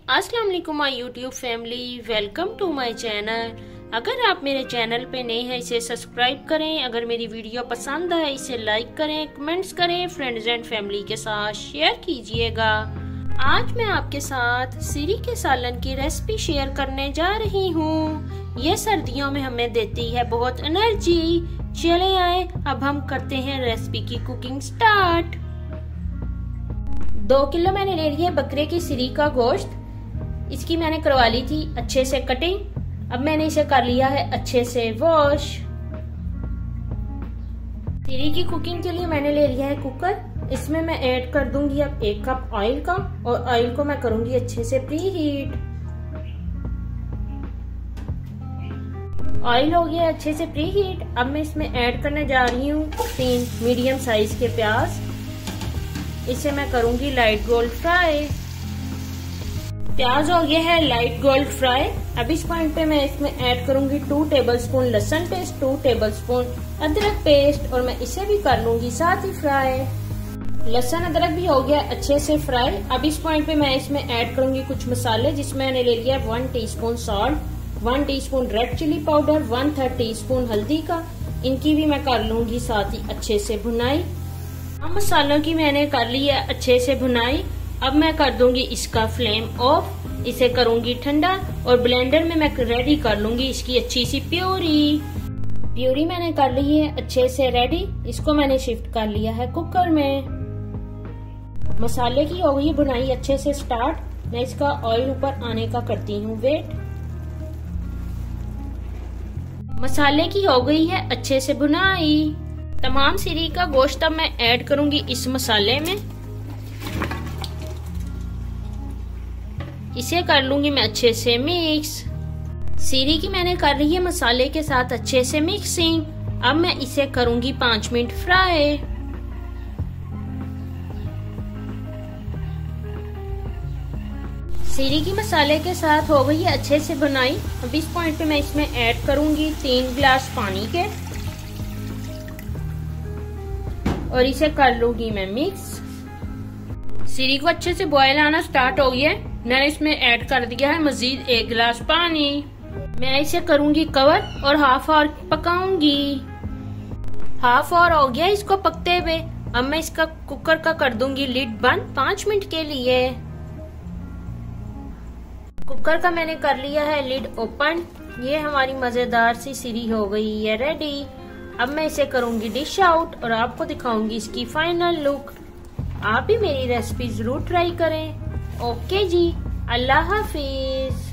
अस्सलाम वालेकुम my YouTube family, welcome to my channel. अगर आप मेरे चैनल पे नए हैं इसे सब्सक्राइब करें। अगर मेरी वीडियो पसंद आए इसे लाइक करें, कमेंट्स करें, फ्रेंड्स एंड फैमिली के साथ शेयर कीजिएगा। आज मैं आपके साथ सीरी के सालन की रेसिपी शेयर करने जा रही हूँ। ये सर्दियों में हमें देती है बहुत एनर्जी। चले आए अब हम करते हैं रेसिपी की कुकिंग स्टार्ट। 2 किलो मैंने ले लिया बकरे की सीरी का गोश्त। इसकी मैंने करवा ली थी अच्छे से कटिंग। अब मैंने इसे कर लिया है अच्छे से वॉश। सीरी की कुकिंग के लिए मैंने ले लिया है कुकर। इसमें मैं ऐड कर दूंगी अब 1 कप ऑयल का, और ऑयल को मैं करूंगी अच्छे से प्री हीट। ऑयल हो गया अच्छे से प्री हीट। अब मैं इसमें ऐड करने जा रही हूँ 3 मीडियम साइज के प्याज। इसे मैं करूंगी लाइट गोल्ड फ्राई। प्याज हो गया है लाइट गोल्ड फ्राई। अब इस पॉइंट पे मैं इसमें ऐड करूंगी 2 टेबलस्पून लहसुन पेस्ट, 2 टेबलस्पून अदरक पेस्ट, और मैं इसे भी कर लूंगी साथ ही फ्राई। लहसुन अदरक भी हो गया अच्छे से फ्राई। अब इस पॉइंट पे मैं इसमें ऐड करूंगी कुछ मसाले, जिसमें मैंने ले लिया 1 teaspoon salt, 1 teaspoon red chilli powder, 1/3 teaspoon हल्दी का। इनकी भी मैं कर लूंगी साथ ही अच्छे से भुनाई। अब मसालों की मैंने कर ली है अच्छे से भुनाई। अब मैं कर दूंगी इसका फ्लेम ऑफ। इसे करूंगी ठंडा, और ब्लेंडर में मैं रेडी कर लूंगी इसकी अच्छी सी प्यूरी मैंने कर ली है अच्छे से रेडी। इसको मैंने शिफ्ट कर लिया है कुकर में। मसाले की हो गई भुनाई अच्छे से स्टार्ट। मैं इसका ऑयल ऊपर आने का करती हूँ वेट। मसाले की हो गई है अच्छे से भुनाई। तमाम सीरी का गोश्त अब मैं ऐड करूंगी इस मसाले में। इसे कर लूंगी मैं अच्छे से मिक्स। सीरी की मैंने कर ली है मसाले के साथ अच्छे से मिक्सिंग। अब मैं इसे करूंगी 5 मिनट फ्राई। सीरी की मसाले के साथ हो गई है अच्छे से भुनाई। अब इस पॉइंट पे मैं इसमें ऐड करूंगी 3 गिलास पानी के, और इसे कर लूंगी मैं मिक्स। सीरी को अच्छे से बॉयल आना स्टार्ट हो गया है। मैंने इसमें ऐड कर दिया है मजीद 1 गिलास पानी। मैं इसे करूंगी कवर और हाफ आवर पकाऊंगी। हाफ आवर हो गया इसको पकते हुए। अब मैं इसका कुकर का कर दूंगी लिड बंद 5 मिनट के लिए। कुकर का मैंने कर लिया है लिड ओपन। ये हमारी मजेदार सी सीरी हो गई है रेडी। अब मैं इसे करूंगी डिश आउट और आपको दिखाऊंगी इसकी फाइनल लुक। आप भी मेरी रेसिपी जरूर ट्राई करें। ओके जी, अल्लाह हाफिज।